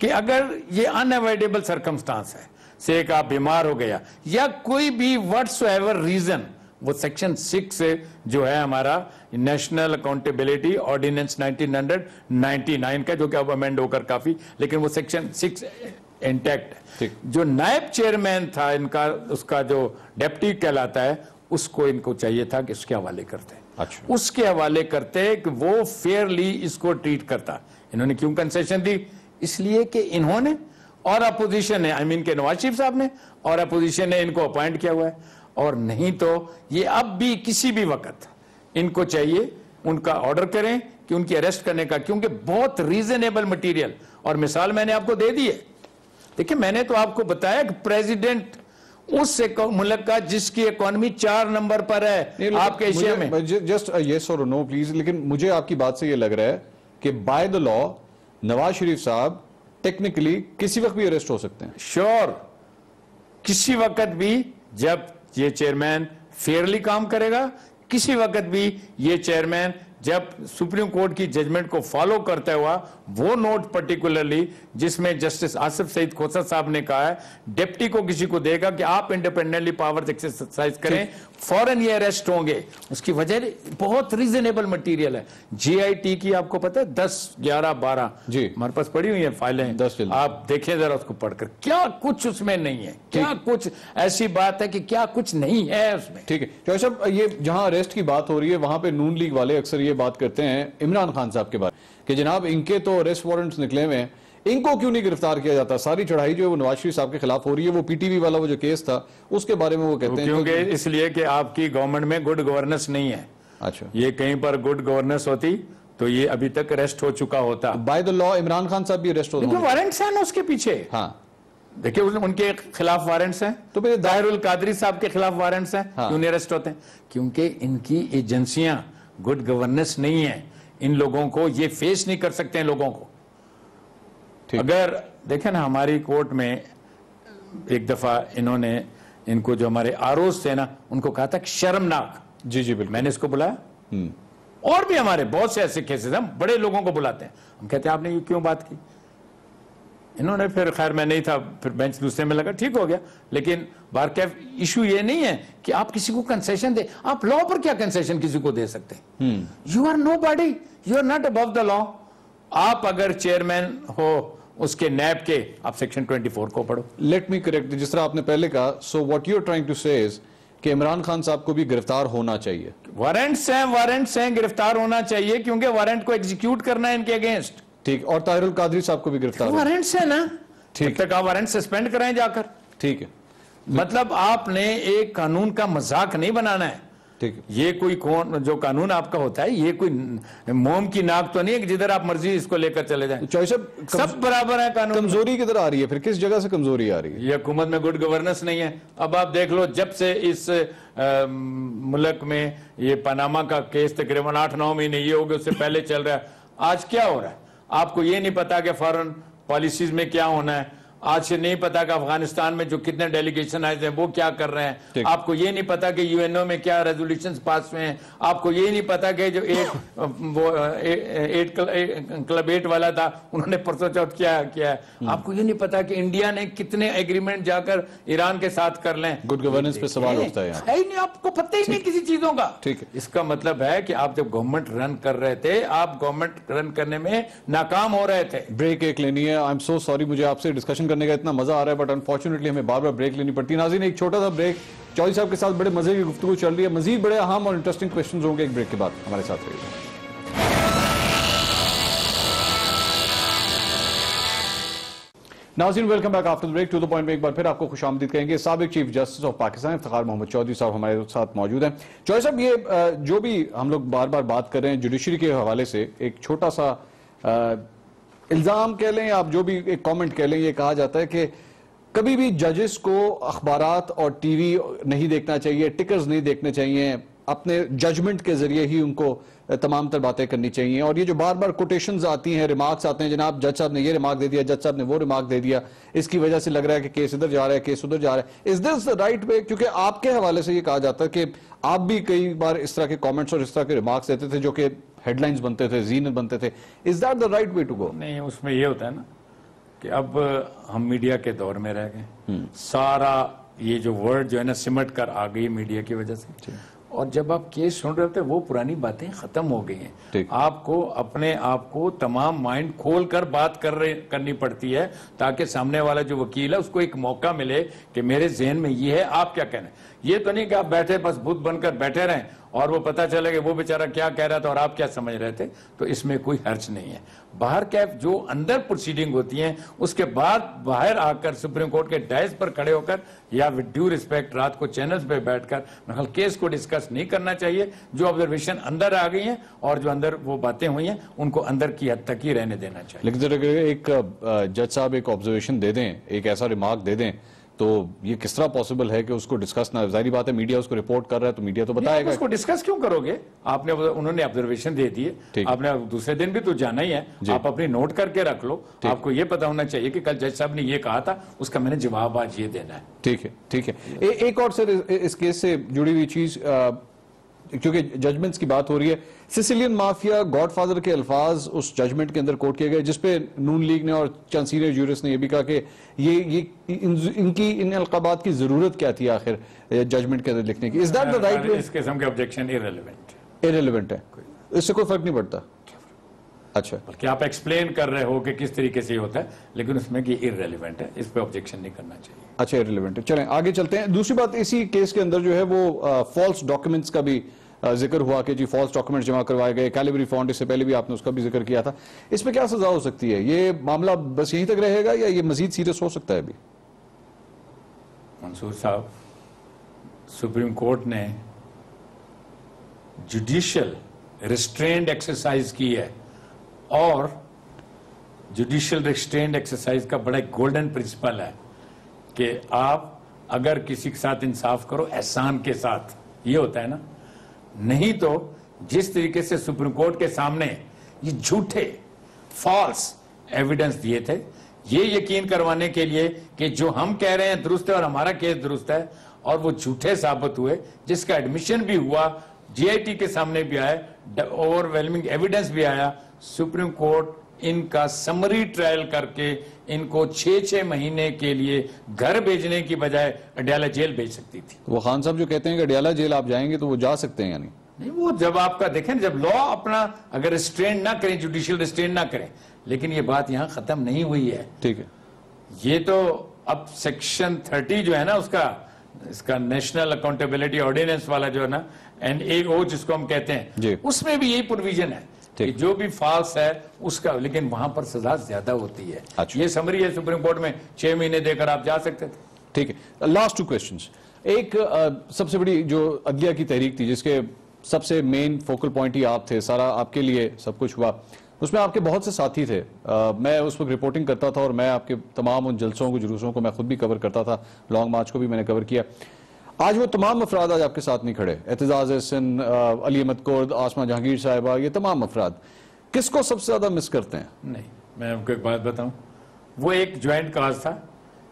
कि अगर ये अनअवॉइडेबल सर्कमस्टांस है, से एक आप बीमार हो गया या कोई भी व्हाट्सएवर रीजन, वो सेक्शन 6 जो है हमारा नेशनल अकाउंटेबिलिटी ऑर्डिनेंस 1999 का, जो कि अब अमेंड होकर काफी, लेकिन वो सेक्शन 6 इंटैक्ट है। ठीक। जो नायब चेयरमैन था इनका, उसका जो डेप्टी कहलाता है, उसको इनको चाहिए था कि उसके हवाले करते। अच्छा। उसके हवाले करते कि वो फेयरली इसको ट्रीट करता। इन्होंने क्यों कंसेशन दी? इसलिए कि इन्होंने और अपोजिशन ने, आई मीन के नवाज शरीफ साहब ने और अपोजिशन ने इनको अपॉइंट किया हुआ है, और नहीं तो ये अब भी किसी भी वक्त इनको चाहिए उनका ऑर्डर करें कि उनकी अरेस्ट करने का, क्योंकि बहुत रीजनेबल मटेरियल, और मिसाल मैंने आपको दे दी है। देखिए, मैंने तो आपको बताया कि प्रेसिडेंट उस मुल्क का जिसकी इकोनॉमी 4 नंबर पर है आपके एशिया में। जस्ट यस और नो प्लीज, लेकिन मुझे आपकी बात से ये लग रहा है कि by the law Nawaz Sharif साहब टेक्निकली किसी वक्त भी अरेस्ट हो सकते हैं। श्योर, किसी वक्त भी, जब ये चेयरमैन फेयरली काम करेगा, किसी वक्त भी ये चेयरमैन जब सुप्रीम कोर्ट की जजमेंट को फॉलो करता हुआ, वो नोट पर्टिकुलरली जिसमें जस्टिस आसिफ सईद खोसर साहब ने कहा है डिप्टी को किसी को देगा कि आप इंडिपेंडेंटली पावर्स एक्सरसाइज करें, फौरन ये अरेस्ट होंगे। उसकी वजह बहुत रीजनेबल मटेरियल है। जीआईटी की आपको पता है 10, 11, 12 जी हमारे पास पड़ी हुई है फाइलें, 10 आप देखें जरा उसको पढ़कर, क्या कुछ उसमें नहीं है, क्या कुछ ऐसी बात है कि क्या कुछ नहीं है उसमें। ठीक है चौधरी साहब, ये जहां अरेस्ट की बात हो रही है वहां पे नून लीग वाले अक्सर ये बात करते हैं इमरान खान साहब के बारे में कि जनाब इनके तो अरेस्ट वारंट्स निकले हुए हैं, इनको क्यों नहीं गिरफ्तार किया जाता? सारी चढ़ाई जो है वो नवाज शरीफ साहब के खिलाफ हो रही है। वो पीटीवी वाला वो जो केस था उसके बारे में वो कहते हैं क्योंकि इसलिए कि आपकी गवर्नमेंट में गुड गवर्नेंस नहीं है। अच्छा, ये कहीं पर गुड गवर्नेंस होती तो ये अभी तक अरेस्ट हो चुका होता। By the law Imran Khan साहब भी अरेस्ट होते हैं, वारंट्स हैं ना उसके पीछे। हाँ, देखिए उनके खिलाफ वारंट्स हैं, तो फिर दाहिरुल कादरी साहब के खिलाफ वारंट्स हैं, हाँ। क्यों नहीं अरेस्ट होते हैं? क्योंकि इनकी एजेंसियां गुड गवर्नेंस नहीं है, इन लोगों को ये फेस नहीं कर सकते हैं लोगों को। अगर देखें ना, हमारी कोर्ट में एक दफा इन्होंने इनको जो हमारे आरोज थे ना, उनको कहा था कि शर्मनाक। जी जी बिल्कुल, मैंने इसको बुलाया, और भी हमारे बहुत से ऐसे केसेस, हम बड़े लोगों को बुलाते हैं, हम कहते हैं आपने ये क्यों बात की? इन्होंने फिर, खैर मैं नहीं था, फिर बेंच दूसरे में लगा, ठीक हो गया। लेकिन बार कैफ इशू ये नहीं है कि आप किसी को कंसेशन दे, आप लॉ पर क्या कंसेशन किसी को दे सकते हैं? You are nobody, you are not above the law. आप अगर चेयरमैन हो उसके नैब के, आप सेक्शन 24 को पढ़ो। लेट मी करेक्ट, जिस तरह आपने पहले कहा, so what you are trying to say is कि इमरान खान साहब को भी गिरफ्तार होना चाहिए। वारंट्स हैं, गिरफ्तार होना चाहिए, क्योंकि वारंट को एग्जीक्यूट करना है इनके अगेंस्ट। ठीक, और ताहिरुल कादरी साहब को भी गिरफ्तार वारंट्स है ना, ठीक, तक आप वारंट सस्पेंड कराएं जाकर। ठीक है, मतलब आपने एक कानून का मजाक नहीं बनाना है। ठीक है, ये कोई जो कानून आपका होता है, ये कोई मोम की नाक तो नहीं है कि जिधर आप मर्जी इसको लेकर चले जाएं। चॉइस सब बराबर है कानून। कमजोरी किधर आ रही है फिर? किस जगह से कमजोरी आ रही है? ये हुकूमत में गुड गवर्नेंस नहीं है। अब आप देख लो, जब से इस मुल्क में ये पनामा का केस तकरीबन 8-9 महीने ये हो गए, उससे पहले चल रहा है। आज क्या हो रहा है? आपको ये नहीं पता कि फॉरेन पॉलिसीज में क्या होना है। आज से नहीं पता कि अफगानिस्तान में जो कितने डेलीगेशन आए थे वो क्या कर रहे हैं। आपको ये नहीं पता कि यूएनओ में क्या रेजोल्यूशंस पास हुए हैं। आपको ये नहीं पता कि जो क्लब 8 वाला था, उन्होंने परसों चौथ क्या किया है। आपको ये नहीं पता कि इंडिया ने कितने एग्रीमेंट जाकर ईरान के साथ कर लें। गुड गवर्नेंस पे सवाल उठता है ही नहीं, आपको पता ही नहीं किसी चीजों का। ठीक है, इसका मतलब है कि आप जब गवर्नमेंट रन कर रहे थे, आप गवर्नमेंट रन करने में नाकाम हो रहे थे। ब्रेक एक लेनी है। आई एम सो सॉरी, मुझे आपसे डिस्कशन करने का इतना मजा आ रहा है, बट अनफॉर्चुनेटली हमें बार बार ब्रेक लेनी पड़ती है। नाज़रीन, एक छोटा सा ब्रेक, चौधरी साहब के साथ बड़े मजे की गुफ्तगू चल रही है। मजीद बड़े अहम और इंटरेस्टिंग क्वेश्चंस होंगे एक ब्रेक के बाद। हमारे साथ रहिए। नाज़रीन, welcome back after the break to the point में एक बार फिर आपको खुशामदीद कहेंगे। साबिक chief justice of Pakistan Iftikhar Mohammad Chaudhry साहब हमारे साथ मौजूद हैं। चौधरी साहब, ये जो भी हम लोग बार बार बात कर रहे हैं जुडिशरी के हवाले से, एक छोटा सा इल्जाम कह लें, आप जो भी एक कमेंट कह लें, ये कहा जाता है कि कभी भी जजेस को अखबारात और टीवी नहीं देखना चाहिए, टिकर्स नहीं देखने चाहिए, अपने जजमेंट के जरिए ही उनको तमाम तर बातें करनी चाहिए। और ये जो बार बार कोटेशंस आती हैं, रिमार्क्स आते हैं, जनाब जज साहब ने ये रिमार्क दे दिया, जज साहब ने वो रिमार्क दे दिया, इसकी वजह से लग रहा है कि केस इधर जा रहा है, केस उधर जा रहा है। इज दिस द राइट वे? क्योंकि आपके हवाले से ये कहा जाता है कि आप भी कई बार इस तरह के कमेंट्स और इस तरह के रिमार्क्स देते थे जो कि हेडलाइंस बनते थे, जीनत बनते थे। Is that the right way to go? नहीं, उसमें ये होता है ना कि अब हम मीडिया के दौर में रह गए। सारा ये जो वर्ड जो है ना सिमट कर आ गई मीडिया की वजह से, और जब आप केस सुन रहे होते वो पुरानी बातें खत्म हो गई हैं। ठीक। आपको अपने आप को तमाम माइंड खोल कर बात करनी पड़ती है, ताकि सामने वाला जो वकील है उसको एक मौका मिले कि मेरे जहन में ये है, आप क्या कहना है। ये तो नहीं कि आप बैठे बस भूत बनकर बैठे रहें और वो पता चले कि वो बेचारा क्या कह रहा था और आप क्या समझ रहे थे, तो इसमें कोई हर्ज नहीं है। बाहर क्या जो अंदर प्रोसीडिंग होती है उसके बाद बाहर आकर सुप्रीम कोर्ट के डायस पर खड़े होकर या विद ड्यू रिस्पेक्ट रात को चैनल्स पे बैठकर मतलब केस को डिस्कस नहीं करना चाहिए। जो ऑब्जर्वेशन अंदर आ गई हैं और जो अंदर वो बातें हुई हैं उनको अंदर की हद तक ही रहने देना चाहिए। लेकिन अगर एक जज साहब एक ऑब्जर्वेशन दे दें, एक ऐसा रिमार्क दे दें, तो ये किस तरह पॉसिबल है कि उसको डिस्कस ना, जाहिर बात है मीडिया उसको रिपोर्ट कर रहा है तो मीडिया तो बताएगा। उसको डिस्कस क्यों करोगे? आपने उन्होंने ऑब्जर्वेशन दे दिए, आपने दूसरे दिन भी तो जाना ही है, आप अपनी नोट करके रख लो। आपको ये पता होना चाहिए कि कल जज साहब ने ये कहा था, उसका मैंने जवाब आज ये देना है। ठीक है, ठीक है। एक और सर इस केस से जुड़ी हुई चीज, क्योंकि जजमेंट्स की बात हो रही है, सिसिलियन माफिया गॉडफादर के अल्फाज उस जजमेंट के अंदर कोट किए गए, जिसपे नून लीग ने और चंद सीनियर जूरिस्ट ने यह भी कहा कि इनकी इन अलकाबात की जरूरत क्या थी आखिर जजमेंट के अंदर लिखने की। इज दैट द राइट वे? इस किस्म के ऑब्जेक्शन इररिलेवेंट है, इससे कोई फर्क नहीं पड़ता। अच्छा, बल्कि आप एक्सप्लेन कर रहे हो कि किस तरीके से होता है, लेकिन उसमें कि इररिलेवेंट है, इस पे ऑब्जेक्शन नहीं करना चाहिए। अच्छा, इररिलेवेंट है। चलें आगे चलते हैं। दूसरी बात, इसी केस के अंदर जो है वो फॉल्स डॉक्यूमेंट्स का भी जिक्र हुआ कि जी फॉल्स डॉक्यूमेंट्स जमा करवाए गए, कैलिबरी फंड, इससे पहले भी आपने उसका भी जिक्र किया था। इस पे क्या सजा हो सकती है? ये मामला बस यहीं तक रहेगा या ये मजीद सीरियस हो सकता है अभी? मंसूर साहब, सुप्रीम कोर्ट ने जुडिशियल रिस्ट्रेंड एक्सरसाइज की है और जुडिशियल रिस्ट्रेंड एक्सरसाइज का बड़ा गोल्डन प्रिंसिपल है कि आप अगर किसी के साथ इंसाफ करो एहसान के साथ, ये होता है ना। नहीं तो जिस तरीके से सुप्रीम कोर्ट के सामने ये झूठे फॉल्स एविडेंस दिए थे, ये यकीन करवाने के लिए कि जो हम कह रहे हैं दुरुस्त है और हमारा केस दुरुस्त है, और वो झूठे साबित हुए, जिसका एडमिशन भी हुआ, जीआईटी के सामने भी आया, ओवरवेलमिंग एविडेंस भी आया। सुप्रीम कोर्ट इनका समरी ट्रायल करके इनको 6-6 महीने के लिए घर भेजने की बजाय अडयाला जेल भेज सकती थी। वो खान साहब जो कहते हैं कि अडयाला जेल आप जाएंगे तो वो जा सकते हैं, यानी नहीं, वो जब आपका देखें, जब लॉ अपना अगर रिस्ट्रेन ना करें, जुडिशियल रिस्ट्रेन ना करें, लेकिन ये बात यहां खत्म नहीं हुई है। ठीक है, ये तो अब सेक्शन 30 जो है ना उसका, इसका नेशनल अकाउंटेबिलिटी ऑर्डिनेंस वाला जो है ना, NAO जिसको हम कहते हैं, उसमें भी यही प्रोविजन है कि जो भी फॉल्स है उसका, लेकिन वहां पर सजा ज्यादा होती है। अच्छा। ये समरी है सुप्रीम कोर्ट में 6 महीने देकर आप जा सकते थे। ठीक है। Last 2 questions. एक सबसे बड़ी जो अदलिया की तहरीक थी, जिसके सबसे मेन फोकल पॉइंट ही आप थे, सारा आपके लिए सब कुछ हुआ, उसमें आपके बहुत से साथी थे। मैं उस वक्त रिपोर्टिंग करता था और मैं आपके तमाम उन जलसों को, जुलूसों को मैं खुद भी कवर करता था, लॉन्ग मार्च को भी मैंने कवर किया। आज वो तमाम अफराद आज आपके साथ नहीं खड़े, एतजाज एहसन, अली अहमद कुर्द, आसमा जहांगीर साहिबा, ये तमाम अफराद किसको सबसे ज्यादा मिस करते हैं? नहीं, मैं आपको एक बात बताऊं, वो एक ज्वाइंट काज था,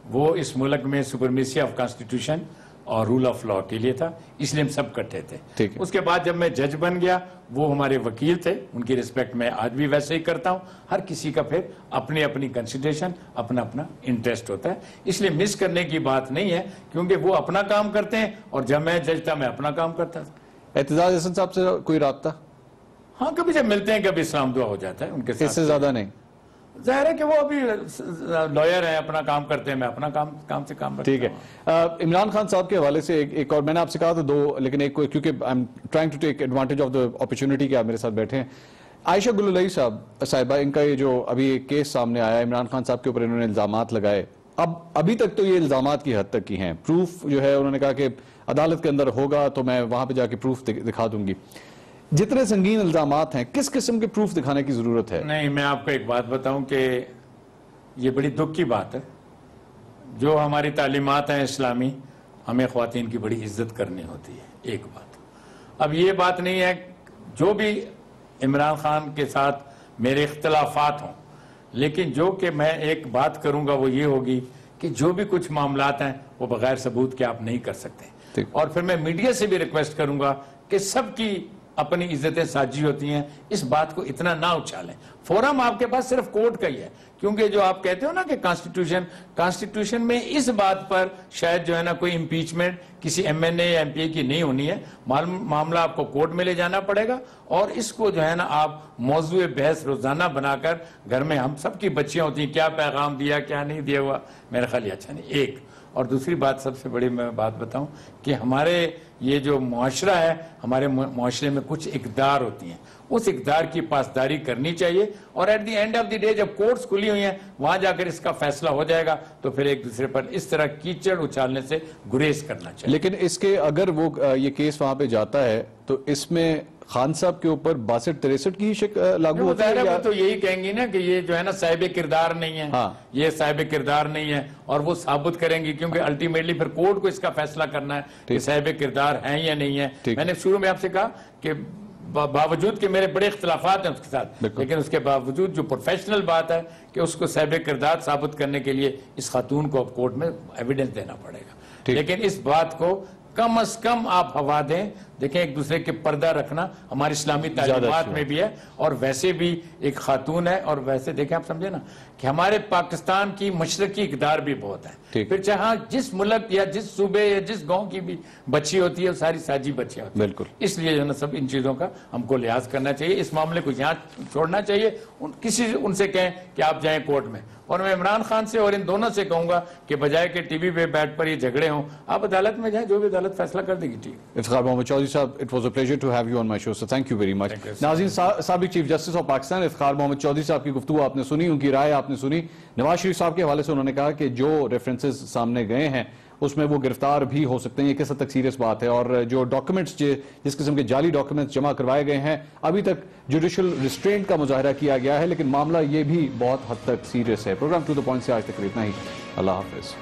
वो इस मुल्क में सुपरमेसी ऑफ कॉन्स्टिट्यूशन और रूल ऑफ लॉ के लिए था, इसलिए हम सब इकट्ठे थे। उसके बाद जब मैं जज बन गया, वो हमारे वकील थे, उनकी रिस्पेक्ट मैं आज भी वैसे ही करता हूं। हर किसी का फिर अपनी अपनी कंसिडरेशन, अपना अपना इंटरेस्ट होता है, इसलिए मिस करने की बात नहीं है, क्योंकि वो अपना काम करते हैं और जब मैं जज था मैं अपना काम करता था। एतजाज एहसन साहब से कोई राब्ता? हाँ, कभी जब मिलते हैं कभी सलाम दुआ हो जाता है उनके साथ, इससे ज्यादा नहीं। जाहिर है कि वो अभी लॉयर हैं, अपना काम करते हैं, मैं अपना काम से काम करता हूं। ठीक है। इमरान खान साहब के हवाले से एक और, मैंने आपसे कहा था 2, लेकिन एक क्योंकि I am trying to take advantage of the opportunity कि आप मेरे साथ बैठे हैं। आयशा गुलुलई साहिबा, इनका ये जो अभी एक केस सामने आया, इमरान खान साहब के ऊपर इन्होंने इल्जामात लगाए। अब अभी तक तो ये इल्जामात की हद तक की हैं, प्रूफ जो है उन्होंने कहा कि अदालत के अंदर होगा तो मैं वहां पर जाके प्रूफ दिखा दूंगी। जितने संगीन इल्जामात हैं, किस किस्म के प्रूफ दिखाने की जरूरत है? नहीं, मैं आपको एक बात बताऊं कि ये बड़ी दुख की बात है, जो हमारी तालीमात हैं इस्लामी, हमें ख्वातीन की बड़ी इज्जत करनी होती है, एक बात। अब ये बात नहीं है, जो भी इमरान खान के साथ मेरे इख्तलाफात हों, लेकिन जो कि मैं एक बात करूंगा वो ये होगी कि जो भी कुछ मामलात हैं वो बगैर सबूत के आप नहीं कर सकते। और फिर मैं मीडिया से भी रिक्वेस्ट करूंगा कि सबकी अपनी इज्जतें साजी होती हैं, इस बात को इतना ना उछालें। फोरम आपके पास सिर्फ कोर्ट का ही है, क्योंकि जो आप कहते हो ना कि कॉन्स्टिट्यूशन में इस बात पर शायद जो है ना कोई इम्पीचमेंट किसी एमएनए या एमपीए की नहीं होनी है। मामला आपको कोर्ट में ले जाना पड़ेगा और इसको जो है ना आप मौजूद बहस रोजाना बनाकर घर में, हम सबकी बच्चियां होती हैं, क्या पैगाम दिया क्या नहीं दिया हुआ, मेरा ख्याल अच्छा नहीं। एक और दूसरी बात, सबसे बड़ी मैं बात बताऊं कि हमारे ये जो मुआशरा है, हमारे मुआशरे में कुछ इकदार होती हैं, उस इकदार की पासदारी करनी चाहिए और at the end of the day जब कोर्ट्स खुली हुई हैं वहां जाकर इसका फैसला हो जाएगा, तो फिर एक दूसरे पर इस तरह कीचड़ उछालने से गुरेज करना चाहिए। लेकिन इसके अगर वो ये केस वहां पे जाता है तो इसमें खान साहब के ऊपर 62-63 की ही लागू होता है या? तो यही कहेंगे ना कि ये जो है ना साहिब किरदार नहीं है। हाँ। ये साहिब किरदार नहीं है और वो साबित करेंगे, क्योंकि अल्टीमेटली फिर कोर्ट को इसका फैसला करना है कि साहिब किरदार हैं या नहीं है। मैंने शुरू में आपसे कहा कि बावजूद कि मेरे बड़े इख्तिलाफात हैं उसके साथ, लेकिन उसके बावजूद जो प्रोफेशनल बात है कि उसको साहिब किरदार साबित करने के लिए इस खातून को अब कोर्ट में एविडेंस देना पड़ेगा। लेकिन इस बात को कम से कम आप हवा दें। देखें, एक दूसरे के पर्दा रखना हमारी इस्लामी तालीमात में भी है और वैसे भी एक खातून है। और वैसे देखें, आप समझे ना कि हमारे पाकिस्तान की मशरकी इक़दार भी बहुत है। फिर चाहे जिस मुल्क या जिस सूबे या जिस गांव की भी बच्ची होती है वो सारी साजी बच्चियां होती है। बिल्कुल, इसलिए जो है ना सब इन चीजों का हमको लिहाज करना चाहिए। इस मामले को यहाँ छोड़ना चाहिए। उनसे कहें कि आप जाएं कोर्ट में। और मैं इमरान खान से और इन दोनों से कहूंगा कि बजाय के टीवी पे बैठ पर ये झगड़े हों, आप अदालत में जाएं, जो भी अदालत फैसला कर देगी। ठीक। इफ्तिखार मोहम्मद चौधरी साहब, it was a pleasure to have you on my show, so thank you very much. नाज़रीन, साबिक chief justice of Pakistan Iftikhar Mohammad Chaudhry साहब की गुफ्तगू आपने सुनी, उनकी राय आपने सुनी। नवाज शरीफ साहब के हवाले से उन्होंने कहा कि जो रेफरेंसेस सामने गए हैं उसमें वो गिरफ्तार भी हो सकते हैं। ये किस हद तक सीरियस बात है। और जो डॉक्यूमेंट्स जिस किस्म के जाली डॉक्यूमेंट्स जमा करवाए गए हैं, अभी तक जुडिशियल रिस्ट्रेंट का मुजाहरा किया गया है, लेकिन मामला ये भी बहुत हद तक सीरियस है। प्रोग्राम टू द पॉइंट से आज तक इतना ही। अल्लाह हाफिज।